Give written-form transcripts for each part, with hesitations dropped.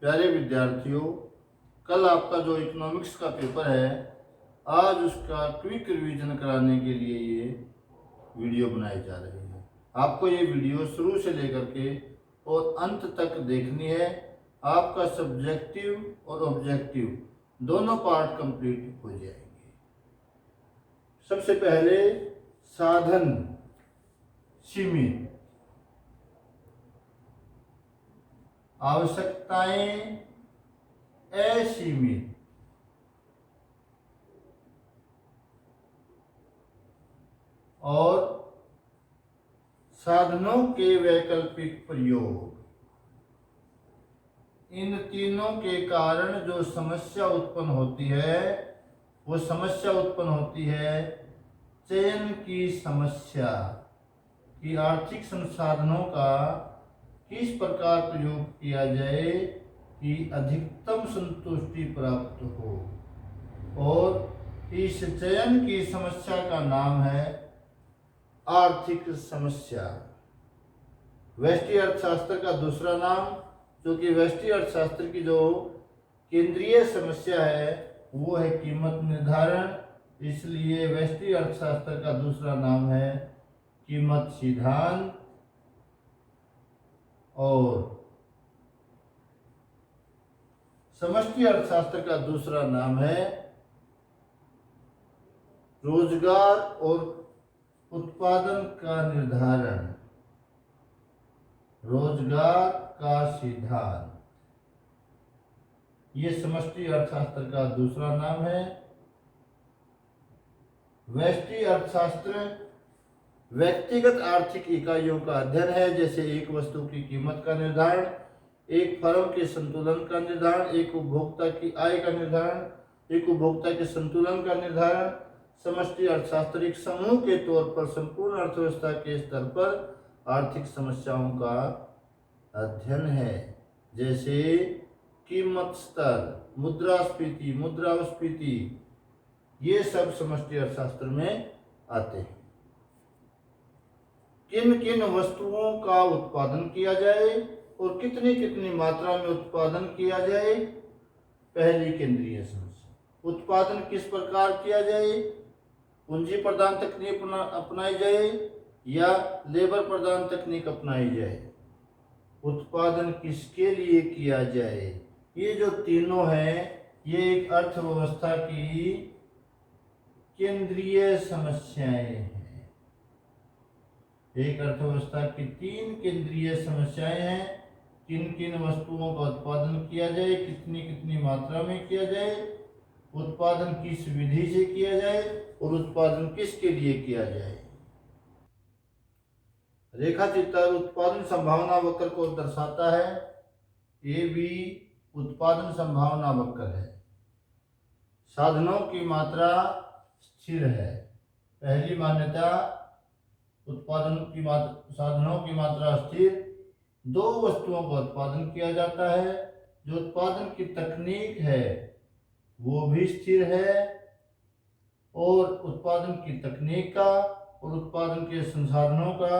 प्यारे विद्यार्थियों, कल आपका जो इकोनॉमिक्स का पेपर है, आज उसका क्विक रिवीजन कराने के लिए ये वीडियो बनाई जा रही है। आपको ये वीडियो शुरू से लेकर के और अंत तक देखनी है। आपका सब्जेक्टिव और ऑब्जेक्टिव दोनों पार्ट कंप्लीट हो जाएंगे। सबसे पहले साधन सीमित, आवश्यकताएं असीमित, और साधनों के वैकल्पिक प्रयोग। इन तीनों के कारण जो समस्या उत्पन्न होती है वो समस्या उत्पन्न होती है चयन की समस्या, कि आर्थिक संसाधनों का किस प्रकार प्रयोग किया जाए कि अधिकतम संतुष्टि प्राप्त हो। और इस चयन की समस्या का नाम है आर्थिक समस्या। व्यष्टि अर्थशास्त्र का दूसरा नाम, जो कि व्यष्टि अर्थशास्त्र की जो केंद्रीय समस्या है वो है कीमत निर्धारण। इसलिए व्यष्टि अर्थशास्त्र का दूसरा नाम है कीमत सिद्धांत। और समष्टि अर्थशास्त्र का दूसरा नाम है रोजगार और उत्पादन का निर्धारण, रोजगार का सिद्धांत। ये समष्टि अर्थशास्त्र का दूसरा नाम है। व्यष्टि अर्थशास्त्र व्यक्तिगत आर्थिक इकाइयों का अध्ययन है, जैसे एक वस्तु की कीमत का निर्धारण, एक फर्म के संतुलन का निर्धारण, एक उपभोक्ता की आय का निर्धारण, एक उपभोक्ता के संतुलन का निर्धारण। समष्टि अर्थशास्त्र एक समूह के तौर पर संपूर्ण अर्थव्यवस्था के स्तर पर आर्थिक समस्याओं का अध्ययन है, जैसे कीमत स्तर, मुद्रास्फीति, मुद्रास्फीति, ये सब समष्टि अर्थशास्त्र में आते हैं। किन किन वस्तुओं का उत्पादन किया जाए और कितनी कितनी मात्रा में उत्पादन किया जाए। पहली केंद्रीय समस्या, उत्पादन किस प्रकार किया जाए, पूंजी प्रधान तकनीक अपनाई जाए या लेबर प्रधान तकनीक अपनाई जाए, उत्पादन किसके लिए किया जाए। ये जो तीनों हैं ये एक अर्थव्यवस्था की केंद्रीय समस्याएं हैं। एक अर्थव्यवस्था की तीन केंद्रीय समस्याएं हैं, किन किन वस्तुओं का उत्पादन किया जाए, कितनी कितनी मात्रा में किया जाए, उत्पादन किस विधि से किया जाए और उत्पादन किसके लिए किया जाए। रेखा चित्र उत्पादन संभावना वक्र को दर्शाता है। ये भी उत्पादन संभावना वक्र है। साधनों की मात्रा स्थिर है। पहली मान्यता, उत्पादन की मात्रा, साधनों की मात्रा स्थिर। दो वस्तुओं का उत्पादन किया जाता है, जो उत्पादन की तकनीक है वो भी स्थिर है, और उत्पादन की तकनीक का और उत्पादन के संसाधनों का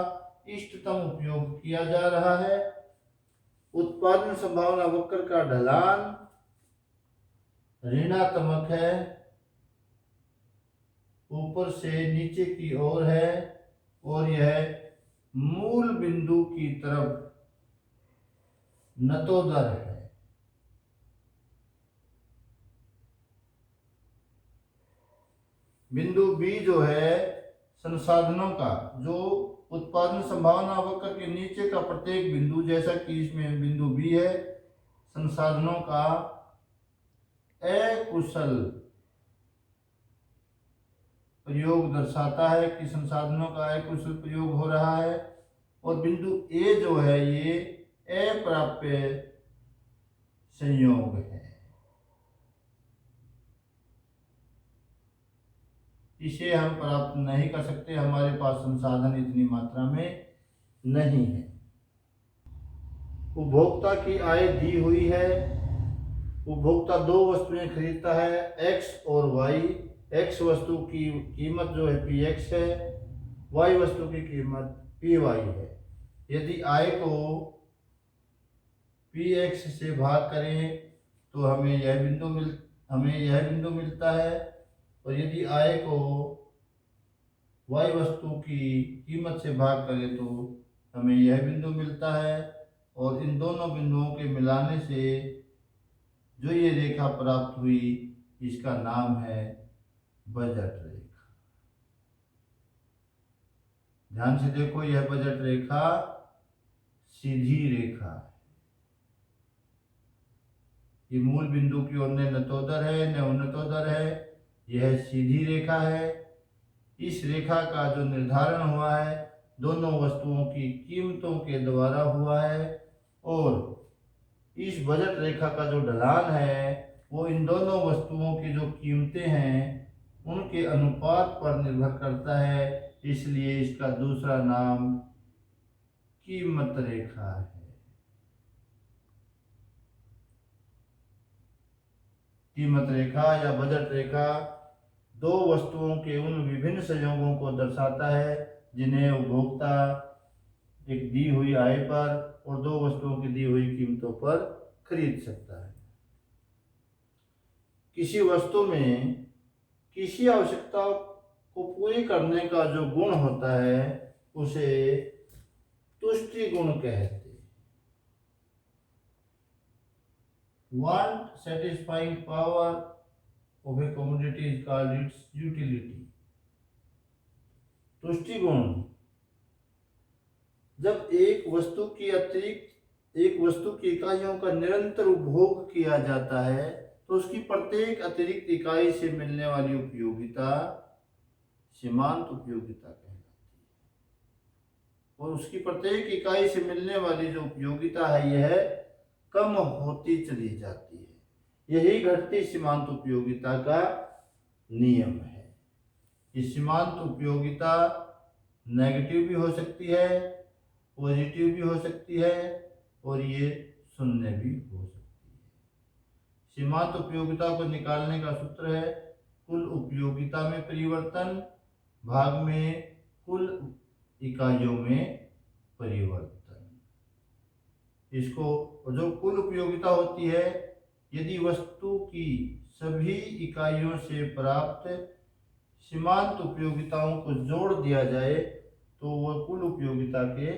इष्टतम उपयोग किया जा रहा है। उत्पादन संभावना वक्र का ढलान ऋणात्मक है, ऊपर से नीचे की ओर है, और यह मूल बिंदु की तरफ नतोदर है। बिंदु बी जो है संसाधनों का, जो उत्पादन संभावना वक्र के नीचे का प्रत्येक बिंदु, जैसा कि इसमें बिंदु बी है, संसाधनों का अकुशल प्रयोग दर्शाता है कि संसाधनों का अकुशल प्रयोग हो रहा है। और बिंदु ए जो है ये अप्राप्य संयोग है, इसे हम प्राप्त नहीं कर सकते, हमारे पास संसाधन इतनी मात्रा में नहीं है। उपभोक्ता की आय दी हुई है। उपभोक्ता दो वस्तुएं खरीदता है, एक्स और वाई। एक्स वस्तु की कीमत जो है पी एक्स है, वाई वस्तु की कीमत पी वाई है। यदि आय को px से भाग करें तो हमें यह बिंदु मिलता है, और यदि I को y वस्तु की कीमत से भाग करें तो हमें यह बिंदु मिलता है, और इन दोनों बिंदुओं के मिलाने से जो ये रेखा प्राप्त हुई इसका नाम है बजट रेखा। ध्यान से देखो, यह बजट रेखा सीधी रेखा है। ये मूल बिंदु की ओर न नतोदर है न उन्नतोदर है, यह सीधी रेखा है। इस रेखा का जो निर्धारण हुआ है दोनों वस्तुओं की कीमतों के द्वारा हुआ है, और इस बजट रेखा का जो ढलान है वो इन दोनों वस्तुओं की जो कीमतें हैं उनके अनुपात पर निर्भर करता है, इसलिए इसका दूसरा नाम कीमत रेखा है। कीमत रेखा या बजट रेखा दो वस्तुओं के उन विभिन्न संयोगों को दर्शाता है जिन्हें उपभोक्ता एक दी हुई आय पर और दो वस्तुओं की दी हुई कीमतों पर खरीद सकता है। किसी वस्तु में किसी आवश्यकता को पूरी करने का जो गुण होता है उसे तुष्टि गुण कहते हैं। Want satisfying power of a commodity is called its utility. तुष्टि गुण, जब एक वस्तु की इकाइयों का निरंतर उपभोग किया जाता है तो उसकी प्रत्येक अतिरिक्त इकाई से मिलने वाली उपयोगिता सीमांत उपयोगिता कहलाती है, और उसकी प्रत्येक इकाई से मिलने वाली जो उपयोगिता है यह कम होती चली जाती है। यही घटती सीमांत उपयोगिता का नियम है। ये सीमांत उपयोगिता नेगेटिव भी हो सकती है, पॉजिटिव भी हो सकती है, और ये शून्य भी हो सकती है। सीमांत उपयोगिता को निकालने का सूत्र है कुल उपयोगिता में परिवर्तन भाग में कुल इकाइयों में परिवर्तन। इसको जो कुल उपयोगिता होती है, यदि वस्तु की सभी इकाइयों से प्राप्त सीमांत उपयोगिताओं को जोड़ दिया जाए तो वह कुल उपयोगिता के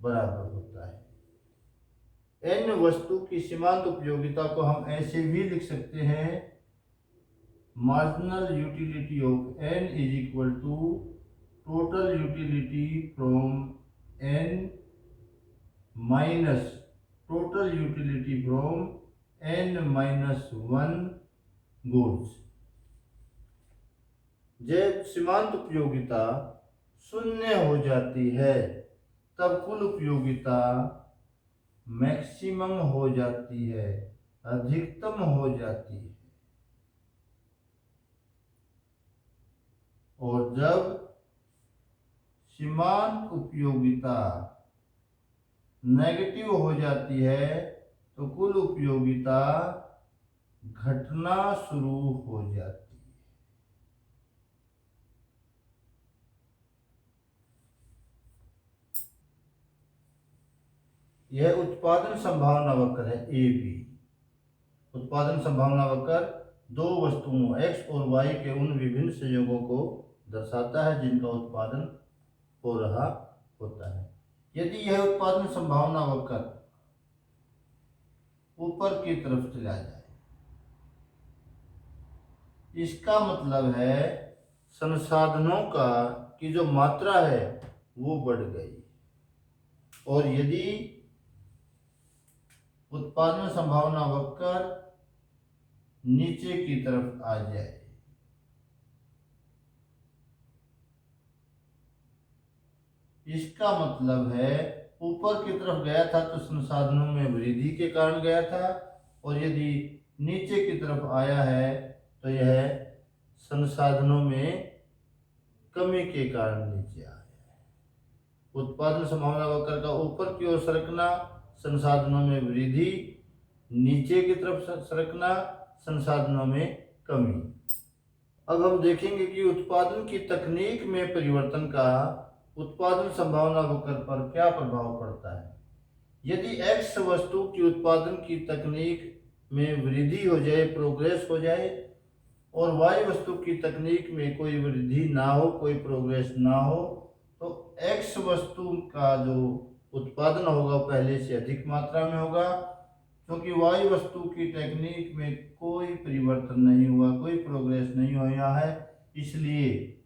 बराबर होता है। n वस्तु की सीमांत उपयोगिता को हम ऐसे भी लिख सकते हैं, marginal utility of n is equal to total utility from n minus total utility from n-1 goods. जब सीमांत उपयोगिता शून्य हो जाती है तब कुल उपयोगिता मैक्सिमम हो जाती है, अधिकतम हो जाती है, और जब सीमांत उपयोगिता नेगेटिव हो जाती है तो कुल उपयोगिता घटना शुरू हो जाती है। यह उत्पादन संभावना वक्र है AB। उत्पादन संभावना वक्र दो वस्तुओं X और Y के उन विभिन्न संयोगों को दर्शाता है जिनका उत्पादन हो रहा होता है। यदि यह उत्पादन संभावना वक्र ऊपर की तरफ चला जाए, इसका मतलब है संसाधनों की जो मात्रा है वो बढ़ गई, और यदि उत्पादन संभावना वक्र नीचे की तरफ आ जाए, इसका मतलब है ऊपर की तरफ गया था तो संसाधनों में वृद्धि के कारण गया था, और यदि नीचे की तरफ आया है तो यह संसाधनों में कमी के कारण नीचे आया है। उत्पादन संभावना वक्र का ऊपर की ओर सरकना संसाधनों में वृद्धि, नीचे की तरफ सरकना संसाधनों में कमी। अब हम देखेंगे कि उत्पादन की तकनीक में परिवर्तन का उत्पादन संभावना वक्र पर क्या प्रभाव पड़ता है। यदि एक्स वस्तु की उत्पादन की तकनीक में वृद्धि हो जाए, प्रोग्रेस हो जाए, और वाई वस्तु की तकनीक में कोई वृद्धि ना हो, कोई प्रोग्रेस ना हो, तो एक्स वस्तु का जो उत्पादन होगा पहले से अधिक मात्रा में होगा, क्योंकि वाई वस्तु की टेक्निक में कोई परिवर्तन नहीं हुआ, कोई प्रोग्रेस नहीं हुआ है, इसलिए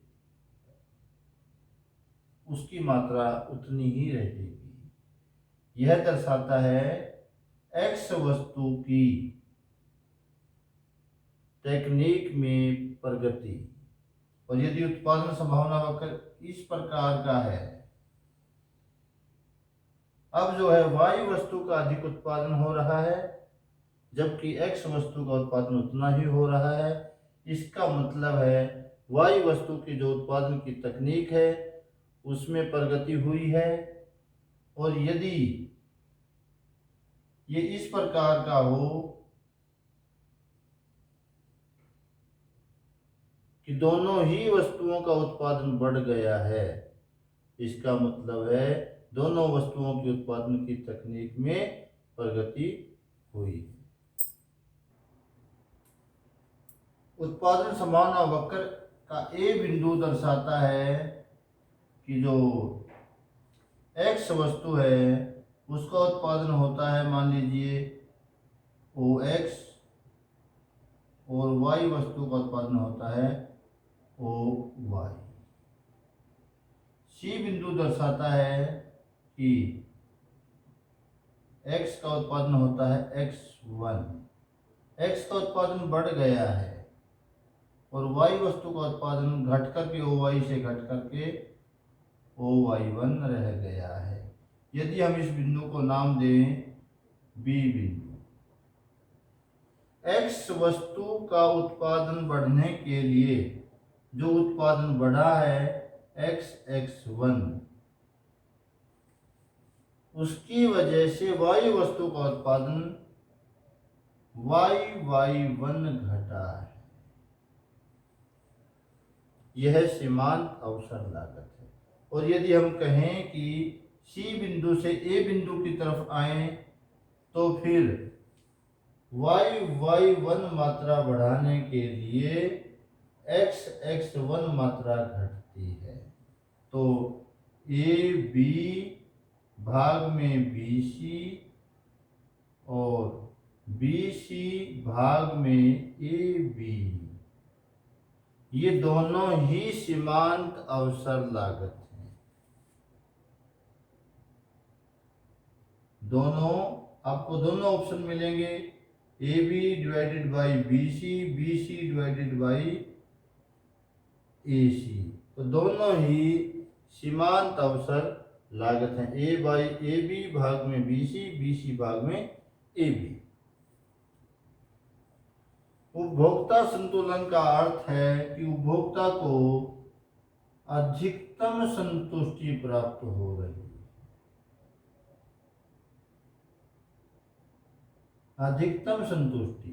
उसकी मात्रा उतनी ही रहेगी। यह दर्शाता है एक्स वस्तु की टेक्निक में प्रगति। और यदि उत्पादन संभावना वक्र इस प्रकार का है, अब जो है वाई वस्तु का अधिक उत्पादन हो रहा है, जबकि एक्स वस्तु का उत्पादन उतना ही हो रहा है। इसका मतलब है वाई वस्तु की जो उत्पादन की तकनीक है उसमें प्रगति हुई है। और यदि ये इस प्रकार का हो कि दोनों ही वस्तुओं का उत्पादन बढ़ गया है, इसका मतलब है दोनों वस्तुओं के उत्पादन की तकनीक में प्रगति हुई। उत्पादन संभावना वक्र का ए बिंदु दर्शाता है कि जो एक्स वस्तु है उसका उत्पादन होता है, मान लीजिए ओ एक्स, और वाई वस्तु का उत्पादन होता है ओ वाई। सी बिंदु दर्शाता है कि एक्स का उत्पादन होता है एक्स वन, एक्स का उत्पादन बढ़ गया है और वाई वस्तु का उत्पादन घट करके ओ वाई से घट करके ओ वाई वन रह गया है। यदि हम इस बिंदु को नाम दें बी बिंदु, एक्स वस्तु का उत्पादन बढ़ने के लिए जो उत्पादन बढ़ा है एक्स एक्स वन, उसकी वजह से वाई वस्तु का उत्पादन वाई वाई वन घटा है। यह सीमांत अवसर लागत है। और यदि हम कहें कि सी बिंदु से ए बिंदु की तरफ आए तो फिर वाई वाई वन मात्रा बढ़ाने के लिए एक्स एक्स वन मात्रा घटती है। तो ए बी भाग में बी सी और बी सी भाग में ए बी, ये दोनों ही सीमांत अवसर लागत है। दोनों आपको दोनों ऑप्शन मिलेंगे, A B divided by B C divided by A C. तो दोनों ही सीमांत अवसर लागत है, ए बाई ए बी भाग में बी सी भाग में ए बी। उपभोक्ता संतुलन का अर्थ है कि उपभोक्ता को अधिकतम संतुष्टि प्राप्त हो रही है। अधिकतम संतुष्टि,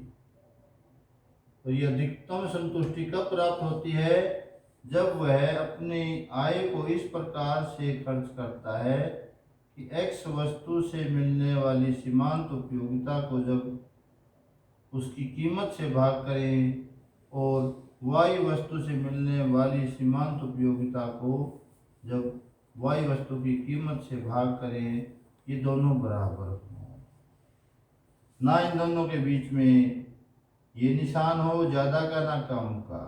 तो ये अधिकतम संतुष्टि कब प्राप्त होती है? जब वह अपनी आय को इस प्रकार से खर्च करता है कि एक्स वस्तु से मिलने वाली सीमांत उपयोगिता को जब उसकी कीमत से भाग करें और वाई वस्तु से मिलने वाली सीमांत उपयोगिता को जब वाई वस्तु की कीमत से भाग करें, ये दोनों बराबर हों, ना इन दोनों के बीच में ये निशान हो ज़्यादा का ना कम का।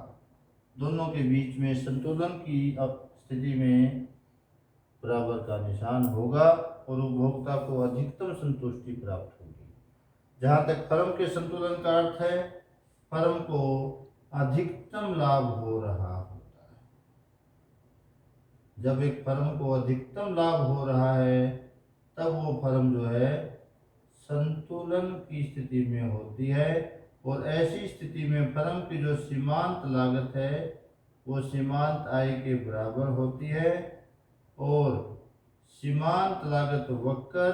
दोनों के बीच में संतुलन की स्थिति में बराबर का निशान होगा और उपभोक्ता को अधिकतम संतुष्टि प्राप्त होगी। जहाँ तक फर्म के संतुलन का अर्थ है, फर्म को अधिकतम लाभ हो रहा होता है। जब एक फर्म को अधिकतम लाभ हो रहा है तब वो फर्म जो है संतुलन की स्थिति में होती है, और ऐसी स्थिति में फर्म की जो सीमांत लागत है वो सीमांत आय के बराबर होती है और सीमांत लागत वक्र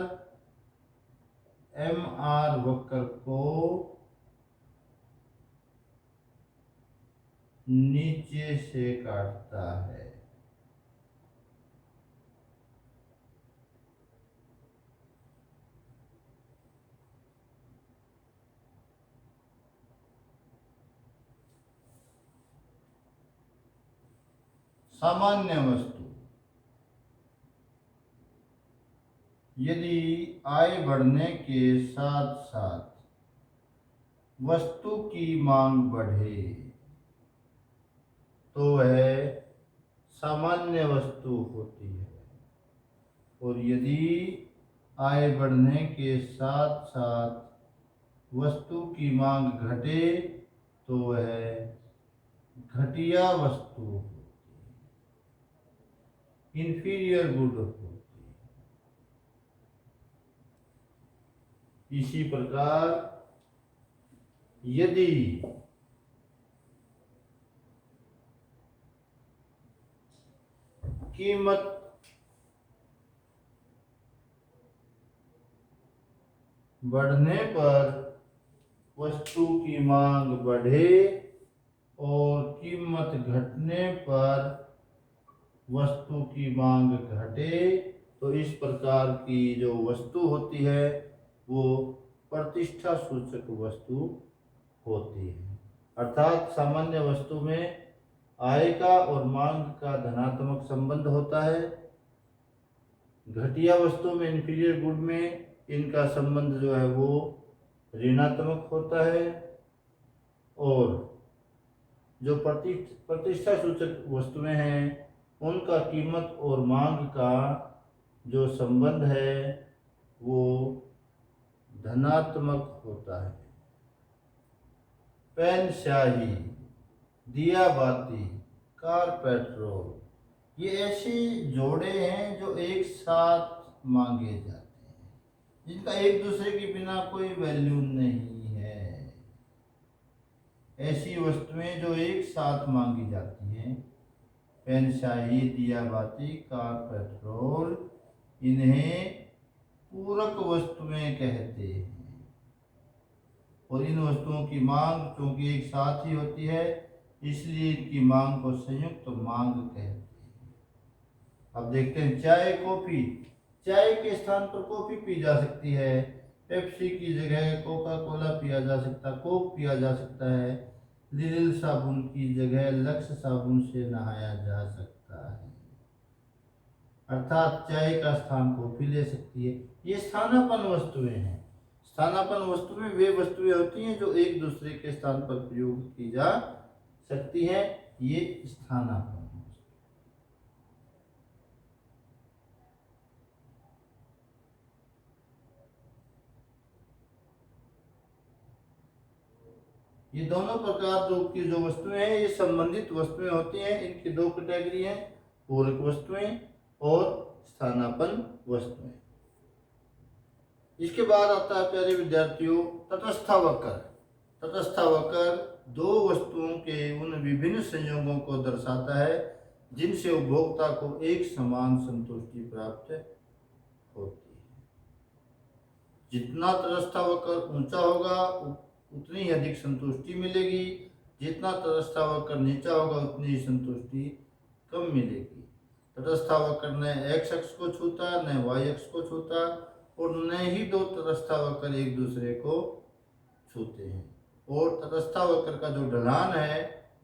MR वक्र को नीचे से काटता है। सामान्य वस्तु यदि आय बढ़ने के साथ साथ वस्तु की मांग बढ़े तो वह सामान्य वस्तु होती है, और यदि आय बढ़ने के साथ साथ वस्तु की मांग घटे तो वह घटिया वस्तु होती है, इंफीरियर गुड होती है। इसी प्रकार यदि कीमत बढ़ने पर वस्तु की मांग बढ़े और कीमत घटने पर वस्तु की मांग घटे, तो इस प्रकार की जो वस्तु होती है वो प्रतिष्ठा सूचक वस्तु होती है। अर्थात सामान्य वस्तु में आय का और मांग का धनात्मक संबंध होता है, घटिया वस्तु में इंफीरियर गुड में इनका संबंध जो है वो ऋणात्मक होता है, और जो प्रतिष्ठा सूचक वस्तुएं हैं उनका कीमत और मांग का जो संबंध है वो धनात्मक होता है। पेन स्याही, दिया बाती, कार पेट्रोल, ये ऐसे जोड़े हैं जो एक साथ मांगे जाते हैं, जिनका एक दूसरे के बिना कोई वैल्यू नहीं है। ऐसी वस्तुएं जो एक साथ मांगी जाती हैं, पेन स्याही, दिया बाती, कार पेट्रोल, इन्हें पूरक वस्तुएं कहते हैं, और इन वस्तुओं की मांग क्योंकि एक साथ ही होती है इसलिए इनकी मांग को संयुक्त मांग कहते हैं। अब देखते हैं चाय कॉफी। चाय के स्थान पर कॉफी पी जा सकती है, पेप्सी की जगह कोका कोला पिया जा सकता, कोक पिया जा सकता है, लिरिल साबुन की जगह लक्स साबुन से नहाया जा सकता है। अर्थात चाय का स्थान कॉफी ले सकती है। ये स्थानापन्न वस्तुएं हैं। स्थानापन्न वस्तुएं वे वस्तुएं होती हैं जो एक दूसरे के स्थान पर प्रयोग की जा सकती है, ये स्थानापन्न। ये दोनों प्रकार की जो वस्तुएं हैं ये संबंधित वस्तुएं होती हैं। इनकी दो कैटेगरी हैं, पूरक वस्तुएं और स्थानापन्न वस्तुएं। इसके बाद आता है प्यारे विद्यार्थियों तटस्थावकर। तटस्थावकर दो वस्तुओं के उन विभिन्न संयोगों को दर्शाता है जिनसे उपभोक्ता को एक समान संतुष्टि प्राप्त होती है। जितना तटस्थावकर ऊंचा होगा उतनी ही अधिक संतुष्टि मिलेगी, जितना तटस्थावकर नीचा होगा उतनी ही संतुष्टि कम मिलेगी। तटस्थावकर न एक्स अक्ष को छूता न वाई अक्ष को छूता, और न ही दो तटस्थावकर एक दूसरे को छूते हैं। और तटस्थावकर का जो ढलान है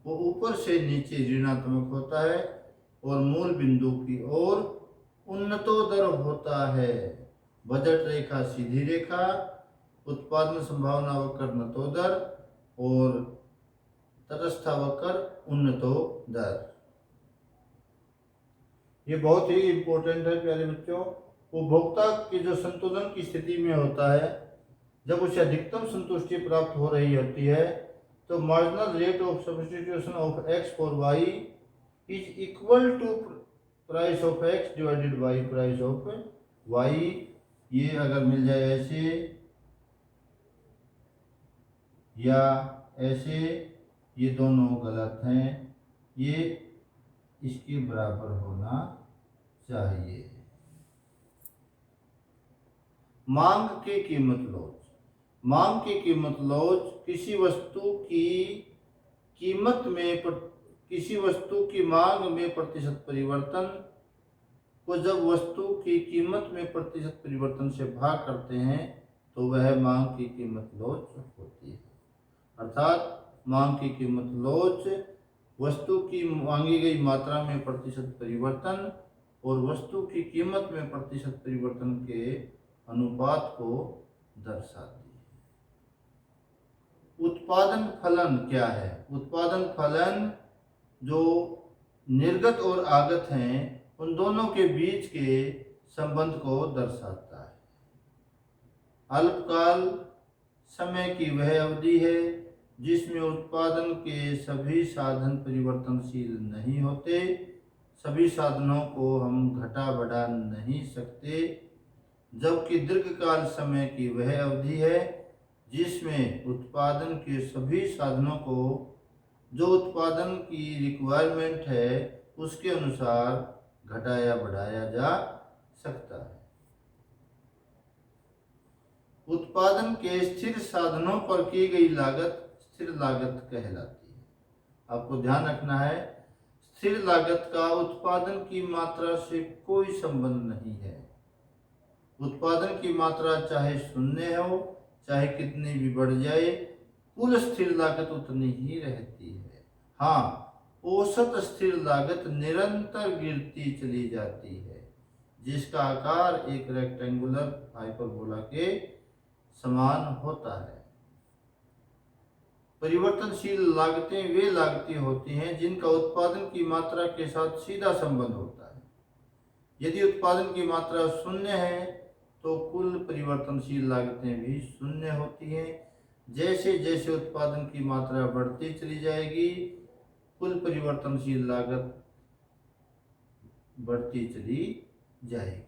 वो ऊपर से नीचे ऋणात्मक होता है और मूल बिंदु की ओर उन्नतोदर होता है। बजट रेखा सीधी रेखा, उत्पादन संभावना वक्र नतोदर और तटस्थावकर उन्नतोदर। ये बहुत ही इंपॉर्टेंट है प्यारे बच्चों। उपभोक्ता की जो संतुलन की स्थिति में होता है, जब उसे अधिकतम संतुष्टि प्राप्त हो रही होती है तो marginal rate of substitution of X for Y is equal to price of X divided by price of Y. ये अगर मिल जाए ऐसे या ऐसे, ये दोनों गलत हैं, ये इसके बराबर होना चाहिए। मांग की कीमत लॉज। मांग की कीमत लॉज किसी वस्तु की कीमत में किसी वस्तु की मांग में प्रतिशत परिवर्तन को जब वस्तु की कीमत में प्रतिशत परिवर्तन से भाग करते हैं तो वह मांग की कीमत लॉज होती है। अर्थात मांग की कीमत लॉज वस्तु की मांगी गई मात्रा में प्रतिशत परिवर्तन और वस्तु की कीमत में प्रतिशत परिवर्तन के अनुपात को दर्शाती है। उत्पादन फलन क्या है? उत्पादन फलन जो निर्गत और आगत हैं उन दोनों के बीच के संबंध को दर्शाता है। अल्पकाल समय की वह अवधि है जिसमें उत्पादन के सभी साधन परिवर्तनशील नहीं होते। सभी साधनों को हम घटा बढ़ा नहीं सकते। जबकि दीर्घकाल समय की वह अवधि है जिसमें उत्पादन के सभी साधनों को जो उत्पादन की रिक्वायरमेंट है उसके अनुसार घटाया बढ़ाया जा सकता है। उत्पादन के स्थिर साधनों पर की गई लागत स्थिर लागत कहलाती है। आपको ध्यान रखना है, स्थिर लागत का उत्पादन की मात्रा से कोई संबंध नहीं है। उत्पादन की मात्रा चाहे शून्य हो, चाहे कितनी भी बढ़ जाए, कुल स्थिर लागत उतनी ही रहती है। हाँ, औसत स्थिर लागत निरंतर गिरती चली जाती है, जिसका आकार एक रेक्टेंगुलर हाइपरबोला के समान होता है। परिवर्तनशील लागतें वे लागतें होती हैं जिनका उत्पादन की मात्रा के साथ सीधा संबंध होता है। यदि उत्पादन की मात्रा शून्य है तो कुल परिवर्तनशील लागतें भी शून्य होती हैं। जैसे जैसे उत्पादन की मात्रा बढ़ती चली जाएगी, कुल परिवर्तनशील लागत बढ़ती चली जाएगी।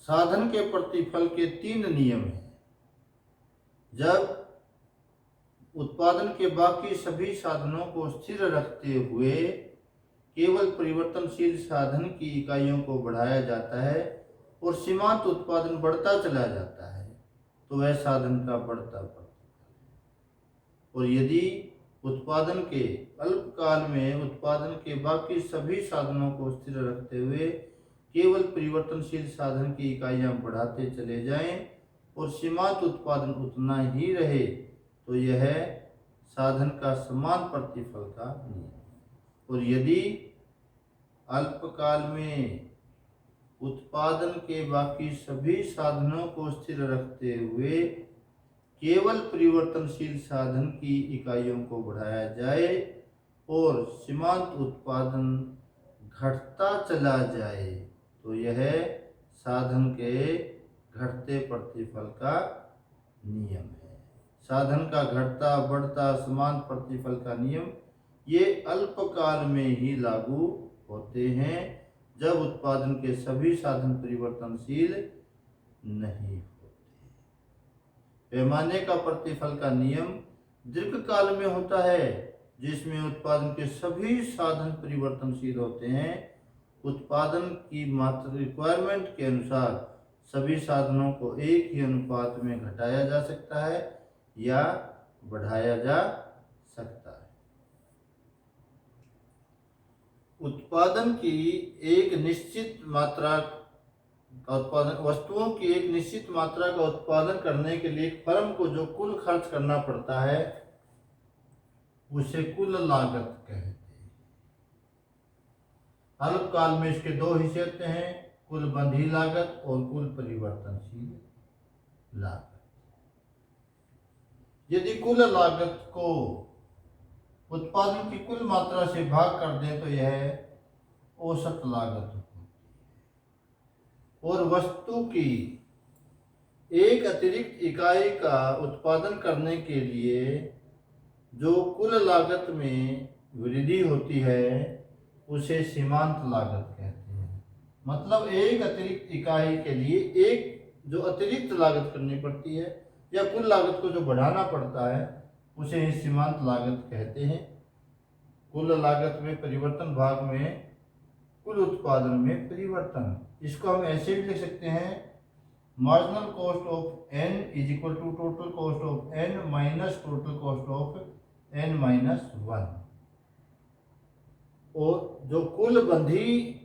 साधन के प्रतिफल के 3 नियम हैं। जब उत्पादन के बाकी सभी साधनों को स्थिर रखते हुए केवल परिवर्तनशील साधन की इकाइयों को बढ़ाया जाता है और सीमांत उत्पादन बढ़ता चला जाता है तो वह साधन का बढ़ता प्रतिफल है। और यदि उत्पादन के अल्पकाल में उत्पादन के बाकी सभी साधनों को स्थिर रखते हुए केवल परिवर्तनशील साधन की इकाइयां बढ़ाते चले जाएं और सीमांत उत्पादन उतना ही रहे तो यह साधन का समान प्रतिफल का नियम। और यदि अल्पकाल में उत्पादन के बाकी सभी साधनों को स्थिर रखते हुए केवल परिवर्तनशील साधन की इकाइयों को बढ़ाया जाए और सीमांत उत्पादन घटता चला जाए तो यह साधन के घटते प्रतिफल का नियम है। साधन का घटता बढ़ता समान प्रतिफल का नियम ये अल्पकाल में ही लागू होते हैं जब उत्पादन के सभी साधन परिवर्तनशील नहीं होते। पैमाने का प्रतिफल का नियम दीर्घकाल में होता है जिसमें उत्पादन के सभी साधन परिवर्तनशील होते हैं। उत्पादन की मात्रा रिक्वायरमेंट के अनुसार सभी साधनों को एक ही अनुपात में घटाया जा सकता है या बढ़ाया जा सकता है। उत्पादन की एक निश्चित मात्रा का उत्पादन वस्तुओं की एक निश्चित मात्रा का उत्पादन करने के लिए एक फर्म को जो कुल खर्च करना पड़ता है उसे कुल लागत कहते हैं। अल्पकाल में इसके 2 हिस्से होते हैं, कुल बंधी लागत और कुल परिवर्तनशील लागत। यदि कुल लागत को उत्पादन की कुल मात्रा से भाग कर दें तो यह औसत लागत होती है। और वस्तु की एक अतिरिक्त इकाई का उत्पादन करने के लिए जो कुल लागत में वृद्धि होती है उसे सीमांत लागत कहते हैं। मतलब एक अतिरिक्त इकाई के लिए एक जो अतिरिक्त लागत करनी पड़ती है या कुल लागत को जो बढ़ाना पड़ता है उसे ही सीमांत लागत कहते हैं। कुल लागत में परिवर्तन भाग में कुल उत्पादन में परिवर्तन। इसको हम ऐसे भी लिख सकते हैं, marginal cost of n is equal to total cost of n minus total cost of n minus 1। और जो कुल बंधी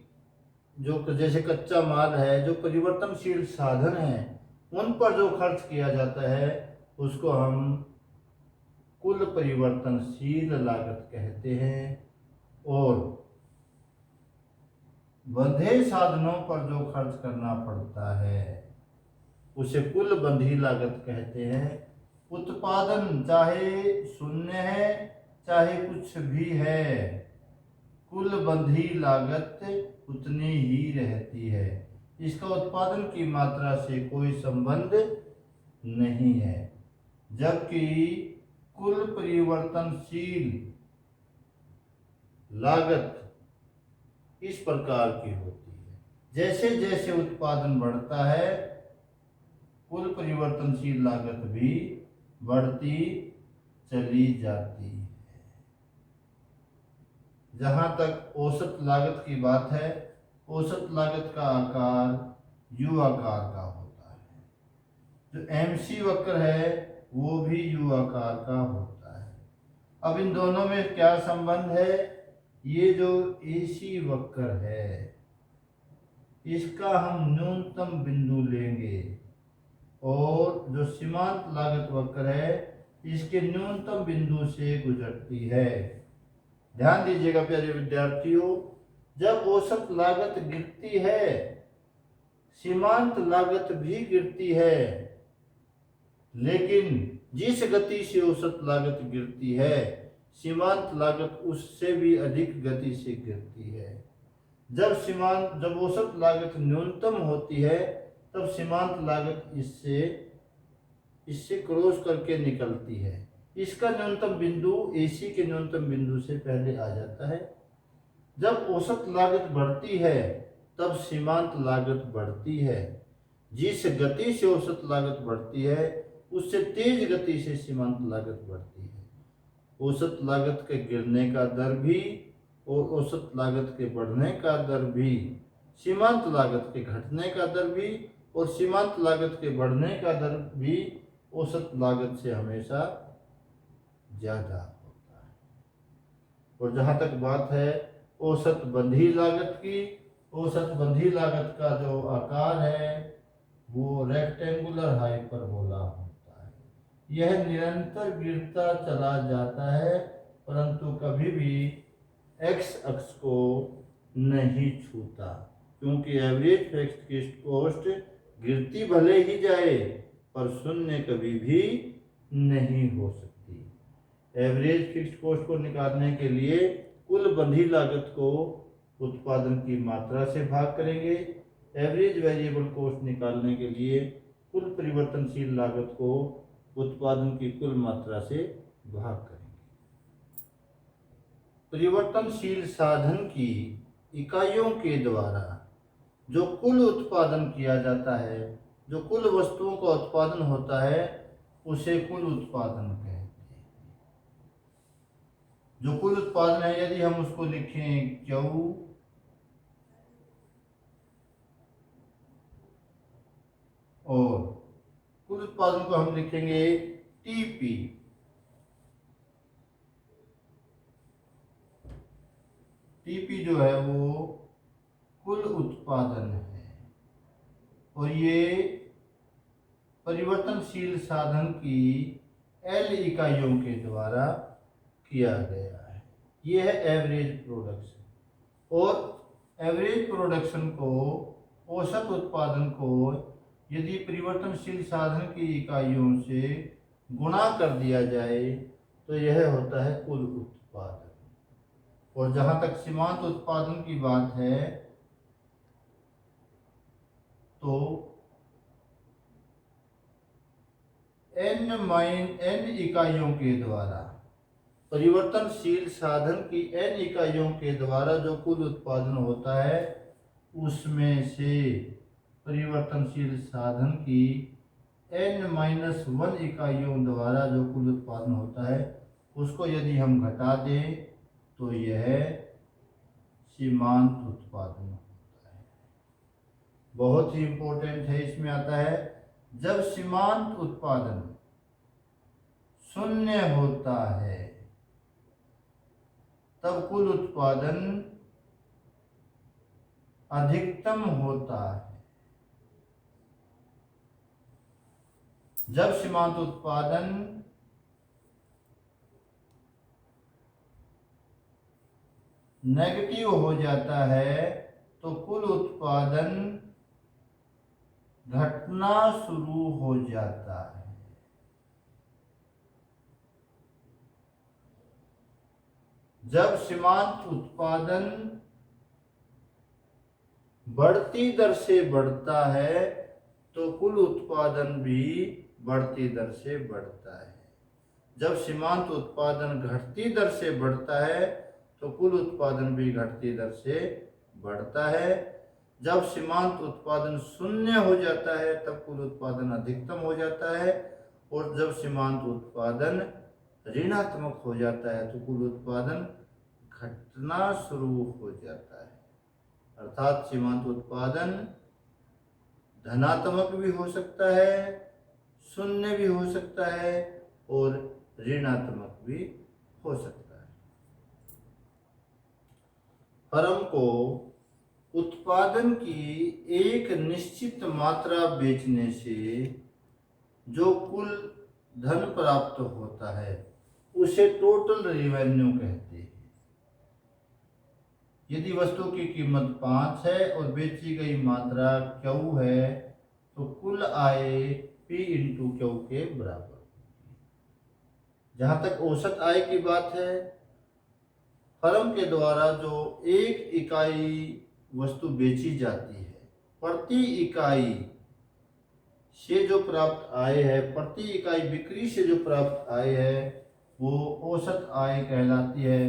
जो जैसे कच्चा माल है, जो परिवर्तनशील साधन है, उन पर जो खर्च किया जाता है उसको हम कुल परिवर्तनशील लागत कहते हैं। और बंधे साधनों पर जो खर्च करना पड़ता है उसे कुल बंधी लागत कहते हैं। उत्पादन चाहे शून्य है चाहे कुछ भी है, कुल बंधी लागत उतनी ही रहती है। इसका उत्पादन की मात्रा से कोई संबंध नहीं है। जबकि कुल परिवर्तनशील लागत इस प्रकार की होती है, जैसे जैसे उत्पादन बढ़ता है कुल परिवर्तनशील लागत भी बढ़ती चली जाती है। जहाँ तक औसत लागत की बात है, औसत लागत का आकार यू आकार का होता है। जो एमसी वक्र है वो भी यू आकार का होता है। अब इन दोनों में क्या संबंध है? ये जो एसी वक्र है इसका हम न्यूनतम बिंदु लेंगे और जो सीमांत लागत वक्र है इसके न्यूनतम बिंदु से गुजरती है। ध्यान दीजिएगा प्यारे विद्यार्थियों, जब औसत लागत गिरती है सीमांत लागत भी गिरती है, लेकिन जिस गति से औसत लागत गिरती है सीमांत लागत उससे भी अधिक गति से गिरती है। जब औसत लागत न्यूनतम होती है तब सीमांत लागत इससे क्रॉस करके निकलती है। इसका न्यूनतम बिंदु एसी के न्यूनतम बिंदु से पहले आ जाता है। जब औसत लागत बढ़ती है तब सीमांत लागत बढ़ती है। जिस गति से औसत लागत बढ़ती है उससे तेज गति से सीमांत लागत बढ़ती है। औसत लागत के गिरने का दर भी और औसत लागत के बढ़ने का दर भी, सीमांत लागत के घटने का दर भी और सीमांत लागत के बढ़ने का दर भी औसत लागत से हमेशा ज्यादा होता है। और जहाँ तक बात है औसत बंधी लागत की, औसत बंधी लागत का जो आकार है वो रेक्टेंगुलर हाइपरबोला होता है। यह निरंतर गिरता चला जाता है परंतु कभी भी एक्स अक्ष को नहीं छूता, क्योंकि एवरेज फिक्स्ड कॉस्ट गिरती भले ही जाए पर शून्य कभी भी नहीं हो सकती। एवरेज फिक्स्ड कॉस्ट को निकालने के लिए कुल बंधी लागत को उत्पादन की मात्रा से भाग करेंगे। एवरेज वेरिएबल कॉस्ट निकालने के लिए कुल परिवर्तनशील लागत को उत्पादन की कुल मात्रा से भाग करेंगे। परिवर्तनशील साधन की इकाइयों के द्वारा जो कुल उत्पादन किया जाता है, जो कुल वस्तुओं का उत्पादन होता है उसे कुल उत्पादन कहते हैं। जो कुल उत्पादन है यदि हम उसको लिखें क्यू और कुल उत्पादन को हम लिखेंगे टीपी, टीपी जो है वो कुल उत्पादन है और ये परिवर्तनशील साधन की एल इकाइयों के द्वारा किया गया है। ये है एवरेज प्रोडक्शन। और एवरेज प्रोडक्शन को, औसत उत्पादन को यदि परिवर्तनशील साधन की इकाइयों से गुणा कर दिया जाए तो यह होता है कुल उत्पादन। और जहाँ तक सीमांत उत्पादन की बात है तो n इकाइयों के द्वारा, परिवर्तनशील साधन की n इकाइयों के द्वारा जो कुल उत्पादन होता है उसमें से परिवर्तनशील साधन की n-1 इकाइयों द्वारा जो कुल उत्पादन होता है उसको यदि हम घटा दें तो यह सीमांत उत्पादन होता है। बहुत ही इंपॉर्टेंट है, इसमें आता है जब सीमांत उत्पादन शून्य होता है तब कुल उत्पादन अधिकतम होता है। जब सीमांत उत्पादन नेगेटिव हो जाता है तो कुल उत्पादन घटना शुरू हो जाता है। जब सीमांत उत्पादन बढ़ती दर से बढ़ता है तो कुल उत्पादन भी बढ़ती दर से बढ़ता है। जब सीमांत उत्पादन घटती दर से बढ़ता है तो कुल उत्पादन भी घटती दर से बढ़ता है। जब सीमांत उत्पादन शून्य हो जाता है तब कुल उत्पादन अधिकतम हो जाता है, और जब सीमांत उत्पादन ऋणात्मक हो जाता है तो कुल उत्पादन घटना शुरू हो जाता है। अर्थात सीमांत उत्पादन धनात्मक भी हो सकता है, शून्य भी हो सकता है और ऋणात्मक भी हो सकता है। फर्म को उत्पादन की एक निश्चित मात्रा बेचने से जो कुल धन प्राप्त होता है उसे टोटल रेवेन्यू कहते हैं। यदि वस्तु की कीमत 5 है और बेची गई मात्रा Q है तो कुल आय P इंटू Q के बराबर। जहाँ तक औसत आय की बात है, फर्म के द्वारा जो एक इकाई वस्तु बेची जाती है, प्रति इकाई से जो प्राप्त आय है, प्रति इकाई बिक्री से जो प्राप्त आय है वो औसत आय कहलाती है।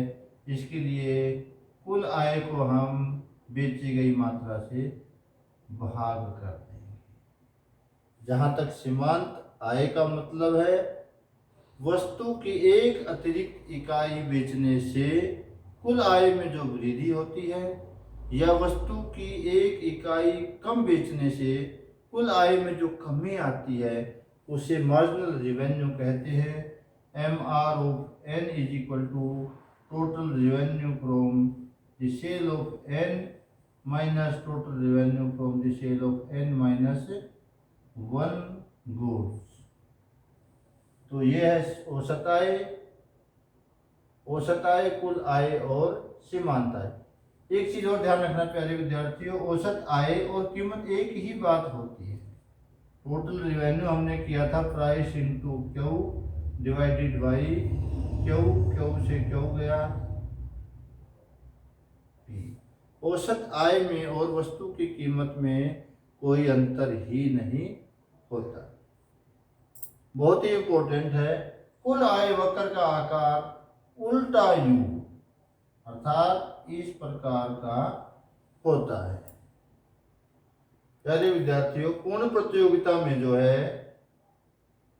इसके लिए कुल आय को हम बेची गई मात्रा से भाग कर देंगे। जहाँ तक सीमांत आय का मतलब है, वस्तु की एक अतिरिक्त इकाई बेचने से कुल आय में जो वृद्धि होती है, या वस्तु की एक इकाई कम बेचने से कुल आय में जो कमी आती है उसे मार्जिनल रेवेन्यू कहते हैं। MR of N is equal to total revenue from the sale of N minus total revenue from the sale of N minus 1 goods. तो ये है औसत आय, औसत आय, कुल आय और सीमांत आय। एक चीज और ध्यान रखना प्यारे विद्यार्थियों, औसत आय और कीमत एक ही बात होती है। टोटल रेवेन्यू हमने किया था price into Q divided by Q, Q से Q गया P। औसत आय में और वस्तु की कीमत में कोई अंतर ही नहीं होता। बहुत ही इंपॉर्टेंट है, कुल आय वक्र का आकार उल्टा U अर्थात इस प्रकार का होता है। प्यारे विद्यार्थियों, पूर्ण प्रतियोगिता में जो है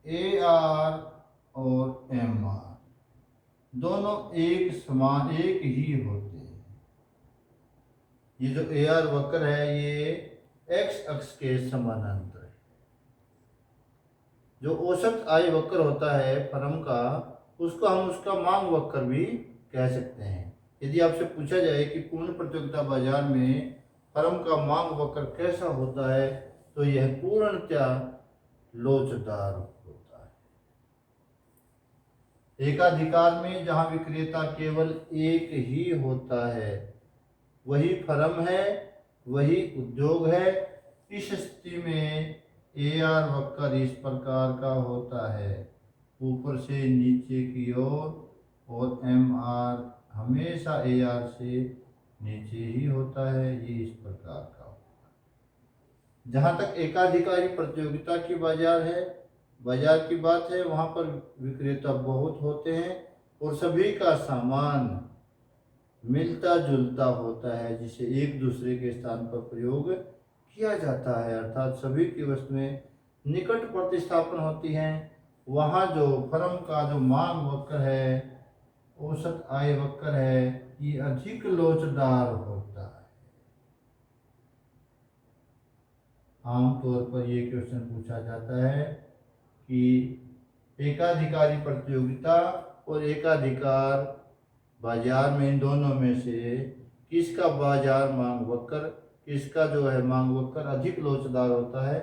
AR और MR दोनों एक समान, एक ही होते हैं। ये जो AR वक्र है ये X अक्ष के समानांतर है। जो औसत आय वक्र होता है फर्म का, उसको हम उसका मांग वक्र भी कह सकते हैं। यदि आपसे पूछा जाए कि पूर्ण प्रतियोगिता बाजार में फर्म का मांग वक्र कैसा होता है तो यह पूर्णतया लोचदार होता है। एकाधिकार में जहां विक्रेता केवल एक ही होता है वही फर्म है, वही उद्योग है। इस स्थिति में AR वक्र इस प्रकार का होता है, ऊपर से नीचे की ओर, और MR हमेशा AR से नीचे ही होता है, ये इस प्रकार का होता है। जहाँ तक एकाधिकारी प्रतियोगिता की बाजार की बात है, वहाँ पर विक्रेता बहुत होते हैं और सभी का सामान मिलता जुलता होता है, जिसे एक दूसरे के स्थान पर प्रयोग किया जाता है। अर्थात सभी की वस्तुएं निकट प्रतिस्थापन होती हैं। वहाँ जो फर्म का जो मांग वक्र है, औसत आय वक्र है, ये अधिक लोचदार होता है। आमतौर पर ये क्वेश्चन पूछा जाता है कि एकाधिकारी प्रतियोगिता और एकाधिकार बाजार में, इन दोनों में से किसका बाजार मांग वक्र, किसका जो है मांग वक्र अधिक लोचदार होता है।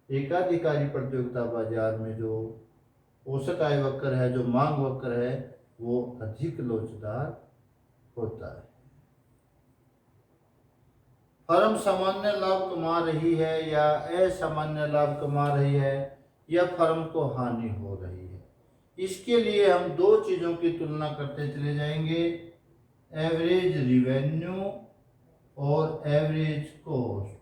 एकाधिकारी प्रतियोगिता बाजार में जो औसत आय वक्र है, जो मांग वक्र है, वो अधिक लोचदार होता है। फर्म सामान्य लाभ कमा रही है या असामान्य लाभ कमा रही है या फर्म को हानि हो रही है। इसके लिए हम दो चीज़ों की तुलना करते चले जाएंगे, एवरेज रिवेन्यू और एवरेज कॉस्ट।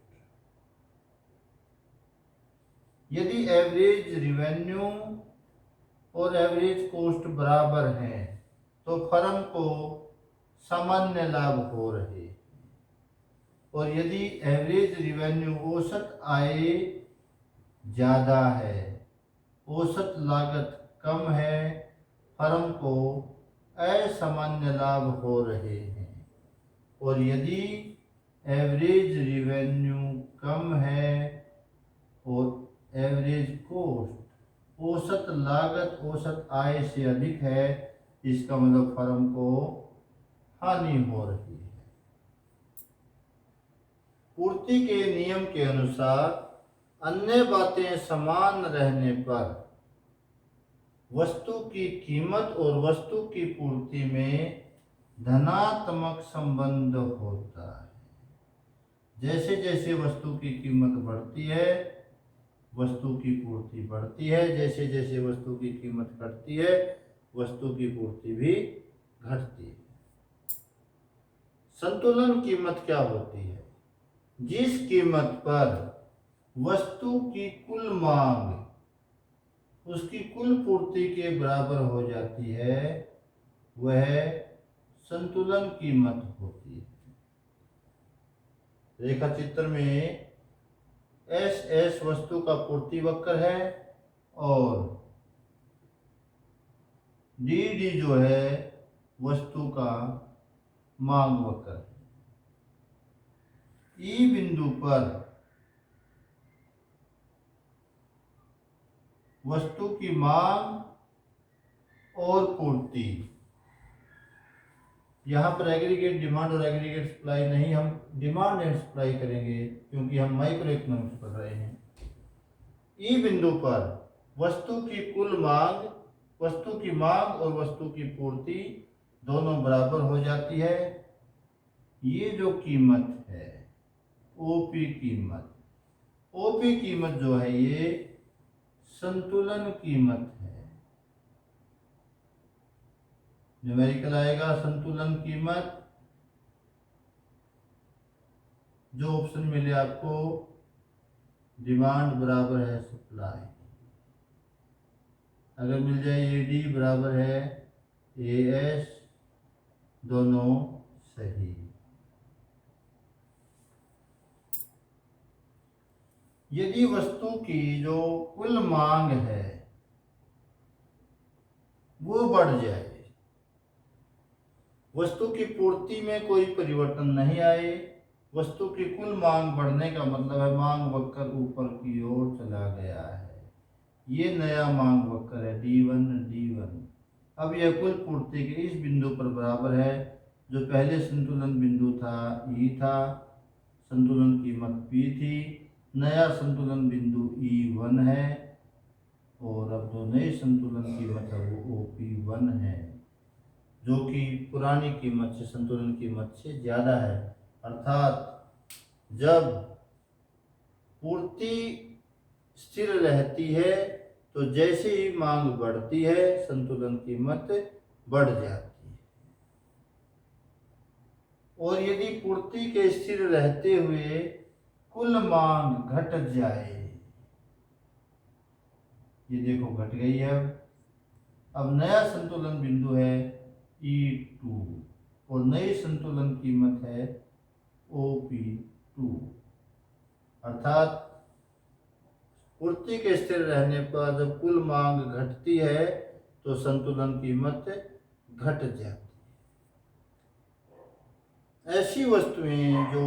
यदि एवरेज रिवेन्यू और एवरेज कॉस्ट बराबर हैं तो फर्म को सामान्य लाभ हो रहे, और यदि एवरेज रिवेन्यू औसत आय ज़्यादा है, औसत लागत कम है, फर्म को असामान्य लाभ हो रहे हैं। और यदि एवरेज रिवेन्यू कम है और एवरेज कॉस्ट औसत लागत औसत आय से अधिक है, इसका मतलब फर्म को हानि हो रही है। पूर्ति के नियम के अनुसार अन्य बातें समान रहने पर वस्तु की कीमत और वस्तु की पूर्ति में धनात्मक संबंध होता है। जैसे जैसे वस्तु की कीमत बढ़ती है वस्तु की पूर्ति बढ़ती है, जैसे जैसे वस्तु की कीमत घटती है वस्तु की पूर्ति भी घटती है। संतुलन कीमत क्या होती है? जिस कीमत पर वस्तु की कुल मांग उसकी कुल पूर्ति के बराबर हो जाती है वह संतुलन कीमत होती है। रेखा चित्र में एस एस वस्तु का पूर्ति वक्र है और डी डी जो है वस्तु का मांग वक्र है। ई बिंदु पर वस्तु की मांग और पूर्ति, यहाँ पर एग्रीगेट डिमांड और एग्रीगेट सप्लाई नहीं, हम डिमांड एंड सप्लाई करेंगे क्योंकि हम माइक्रो इकोनॉमिक्स पढ़ रहे हैं। ई बिंदु पर वस्तु की कुल मांग, वस्तु की मांग और वस्तु की पूर्ति दोनों बराबर हो जाती है। ये जो कीमत है ओपी कीमत, ओपी कीमत जो है ये संतुलन कीमत है। न्यूमेरिकल आएगा संतुलन कीमत, जो ऑप्शन मिले आपको, डिमांड बराबर है सप्लाई। अगर मिल जाए ए डी बराबर है ए एस, दोनों सही। यदि वस्तु की जो कुल मांग है वो बढ़ जाए, वस्तु की पूर्ति में कोई परिवर्तन नहीं आए, वस्तु की कुल मांग बढ़ने का मतलब है मांग वक्र ऊपर की ओर चला गया है। ये नया मांग वक्र है D1 D1। अब यह कुल पूर्ति के इस बिंदु पर बराबर है जो पहले संतुलन बिंदु था E था, संतुलन कीमत P थी, नया संतुलन बिंदु E1 है और अब जो नई संतुलन कीमत है वो OP1 है, जो कि पुरानी कीमत से, संतुलन कीमत से ज़्यादा है। अर्थात जब पूर्ति स्थिर रहती है तो जैसे ही मांग बढ़ती है संतुलन कीमत बढ़ जाती है, और यदि पूर्ति के स्थिर रहते हुए कुल मांग घट जाए, ये देखो घट गई है, अब नया संतुलन बिंदु है E2 और नई संतुलन कीमत है OP2। अर्थात पूर्ति के स्थिर रहने पर जब कुल मांग घटती है तो संतुलन कीमत घट जाती है। ऐसी वस्तुएं जो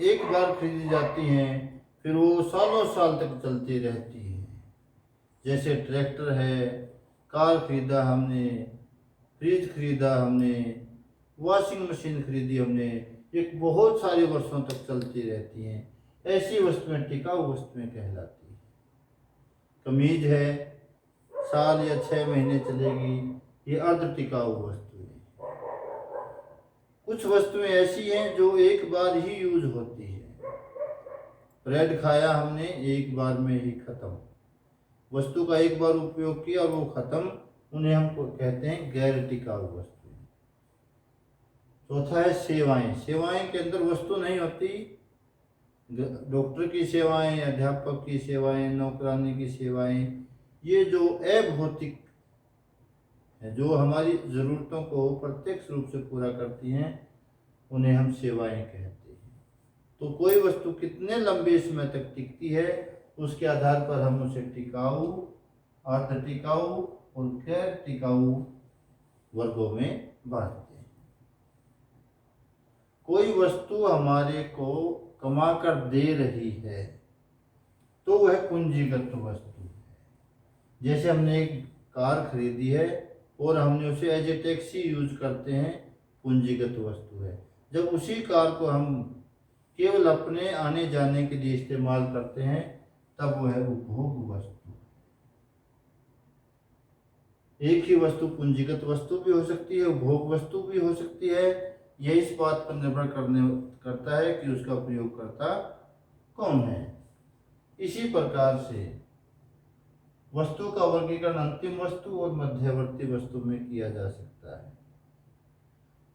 एक बार खरीदी जाती हैं फिर वो सालों साल तक चलती रहती हैं, जैसे ट्रैक्टर है, कार खरीदा हमने, फ्रिज खरीदा हमने, वॉशिंग मशीन खरीदी हमने, एक बहुत सारे वर्षों तक चलती रहती हैं। ऐसी वस्तुएं टिकाऊ वस्तुएं कहलाती हैं। कमीज है साल या 6 महीने चलेगी, ये अर्ध टिकाऊ वस्तु है। कुछ वस्तुएं ऐसी हैं जो एक बार ही यूज होती है। ब्रेड खाया हमने, एक बार में ही खत्म। वस्तु का एक बार उपयोग किया और वो खत्म, उन्हें हम कहते हैं गैर टिकाऊ वस्तु। चौथा है सेवाएं। सेवाएं के अंदर वस्तु नहीं होती। डॉक्टर की सेवाएं, अध्यापक की सेवाएं, नौकरानी की सेवाएं, ये जो अभौतिक है, जो हमारी ज़रूरतों को प्रत्यक्ष रूप से पूरा करती हैं, उन्हें हम सेवाएं कहते हैं। तो कोई वस्तु कितने लंबे समय तक टिकती है, उसके आधार पर हम उसे टिकाऊ, अर्ध टिकाऊ और गैर टिकाऊ वर्गों में बांटते हैं। कोई वस्तु हमारे को कमा कर दे रही है तो वह पूंजीगत वस्तु है। जैसे हमने एक कार खरीदी है और हमने उसे एज ए टैक्सी यूज करते हैं, पूंजीगत वस्तु है। जब उसी कार को हम केवल अपने आने जाने के लिए इस्तेमाल करते हैं, तब वह उपभोग वस्तु है। एक ही वस्तु पूंजीगत वस्तु भी हो सकती है, उपभोग वस्तु भी हो सकती है। यह इस बात पर निर्भर करता है कि उसका प्रयोगकर्ता कौन है। इसी प्रकार से वस्तु का वर्गीकरण अंतिम वस्तु और मध्यवर्ती वस्तु में किया जा सकता है।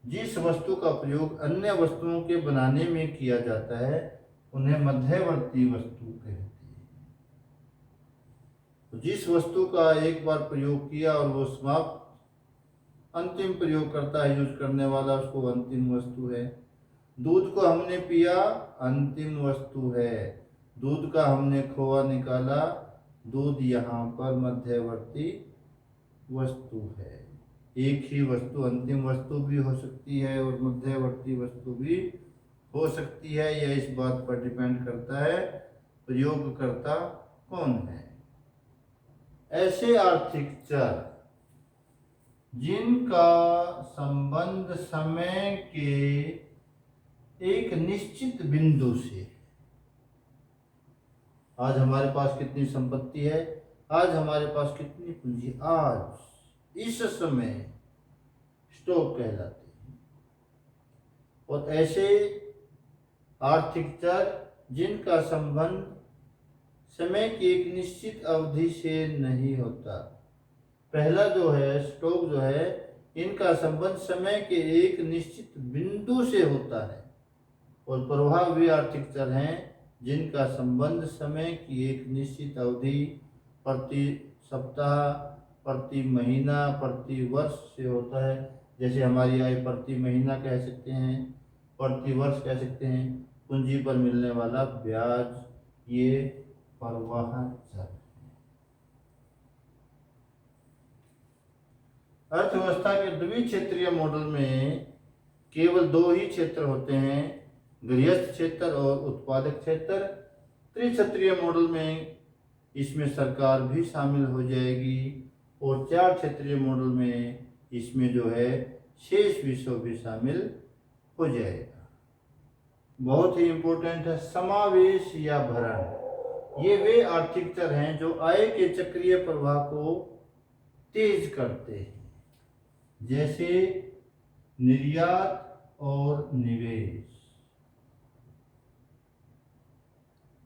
जिस वस्तु का प्रयोग अन्य वस्तुओं के बनाने में किया जाता है, उन्हें मध्यवर्ती वस्तु कहते हैं। तो जिस वस्तु का एक बार प्रयोग किया और वो समाप्त, अंतिम प्रयोग करता है यूज करने वाला, उसको अंतिम वस्तु है। दूध को हमने पिया, अंतिम वस्तु है। दूध का हमने खोआ निकाला, दूध यहाँ पर मध्यवर्ती वस्तु है। एक ही वस्तु अंतिम वस्तु भी हो सकती है और मध्यवर्ती वस्तु भी हो सकती है। यह इस बात पर डिपेंड करता है प्रयोगकर्ता कौन है। ऐसे आर्थिक चर जिनका संबंध समय के एक निश्चित बिंदु से, आज हमारे पास कितनी संपत्ति है, आज हमारे पास कितनी पूंजी, आज इस समय स्टॉक कहलाते हैं। और ऐसे आर्थिक चर जिनका संबंध समय की एक निश्चित अवधि से नहीं होता। पहला जो है स्टॉक जो है, इनका संबंध समय के एक निश्चित बिंदु से होता है। और प्रवाह वे आर्थिक चर हैं जिनका संबंध समय की एक निश्चित अवधि, प्रति सप्ताह, प्रति महीना, प्रति वर्ष से होता है। जैसे हमारी आय प्रति महीना कह सकते हैं, प्रति वर्ष कह सकते हैं। पूंजी पर मिलने वाला ब्याज, ये प्रवाह चर। अर्थव्यवस्था के द्विक्षेत्रीय मॉडल में केवल दो ही क्षेत्र होते हैं, गृहस्थ क्षेत्र और उत्पादक क्षेत्र। त्रिक्षेत्रीय मॉडल में इसमें सरकार भी शामिल हो जाएगी और चार क्षेत्रीय मॉडल में इसमें जो है शेष विश्व भी शामिल हो जाएगा। बहुत ही इम्पोर्टेंट है समावेश या भरण। ये वे आर्थिक चर हैं जो आय के चक्रीय प्रवाह को तेज करते हैं, जैसे निर्यात और निवेश।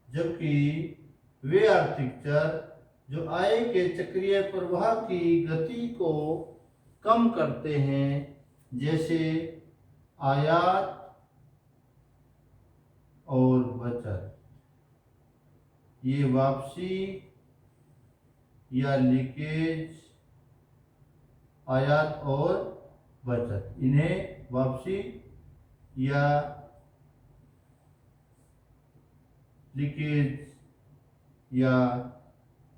जबकि वे आर्थिक चर जो आय के चक्रीय प्रवाह की गति को कम करते हैं, जैसे आयात और बचत। ये वापसी या लीकेज, आयात और बचत, इन्हें वापसी या लीकेज या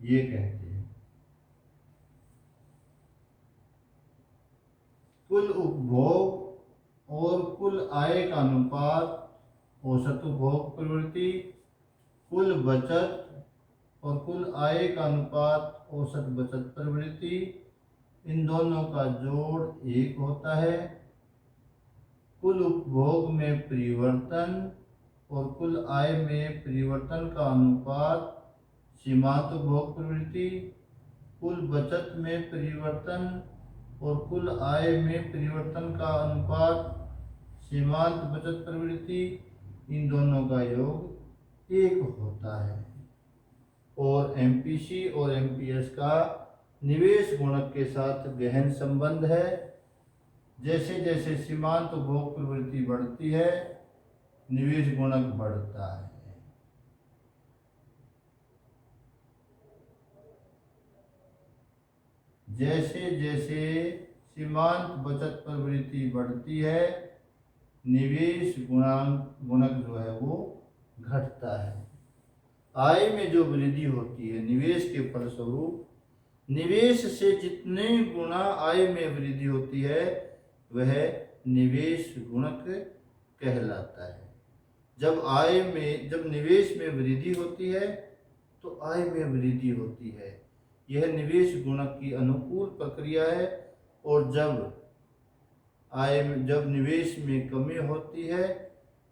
ये कहते हैं। कुल उपभोग और कुल आय का अनुपात, औसत उपभोग प्रवृत्ति, कुल बचत और कुल आय का अनुपात, औसत बचत प्रवृत्ति, इन दोनों का जोड़ एक होता है। कुल उपभोग में परिवर्तन और कुल आय में परिवर्तन का अनुपात सीमांत उपभोग प्रवृत्ति, कुल बचत में परिवर्तन और कुल आय में परिवर्तन का अनुपात सीमांत बचत प्रवृत्ति, इन दोनों का योग 1 होता है। और एमपीसी और एमपीएस का निवेश गुणक के साथ गहन संबंध है। जैसे जैसे सीमांत उपभोग प्रवृत्ति बढ़ती है, निवेश गुणक बढ़ता है। जैसे जैसे सीमांत बचत प्रवृत्ति बढ़ती है, निवेश गुणक जो है वो घटता है। आय में जो वृद्धि होती है निवेश के फलस्वरूप, निवेश से जितने गुना आय में वृद्धि होती है वह निवेश गुणक कहलाता है। जब निवेश में वृद्धि होती है तो आय में वृद्धि होती है। यह निवेश गुणक की अनुकूल प्रक्रिया है। और जब निवेश में कमी होती है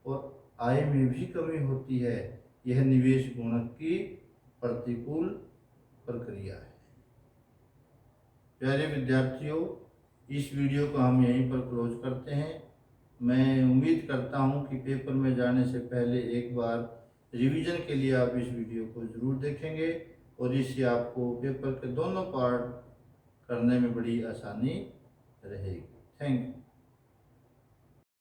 और आय में भी कमी होती है, यह निवेश गुणक की प्रतिकूल प्रक्रिया है। प्यारे विद्यार्थियों, इस वीडियो को हम यहीं पर क्लोज करते हैं। मैं उम्मीद करता हूं कि पेपर में जाने से पहले एक बार रिवीजन के लिए आप इस वीडियो को ज़रूर देखेंगे और इससे आपको पेपर के दोनों पार्ट करने में बड़ी आसानी रहेगी। Thank you.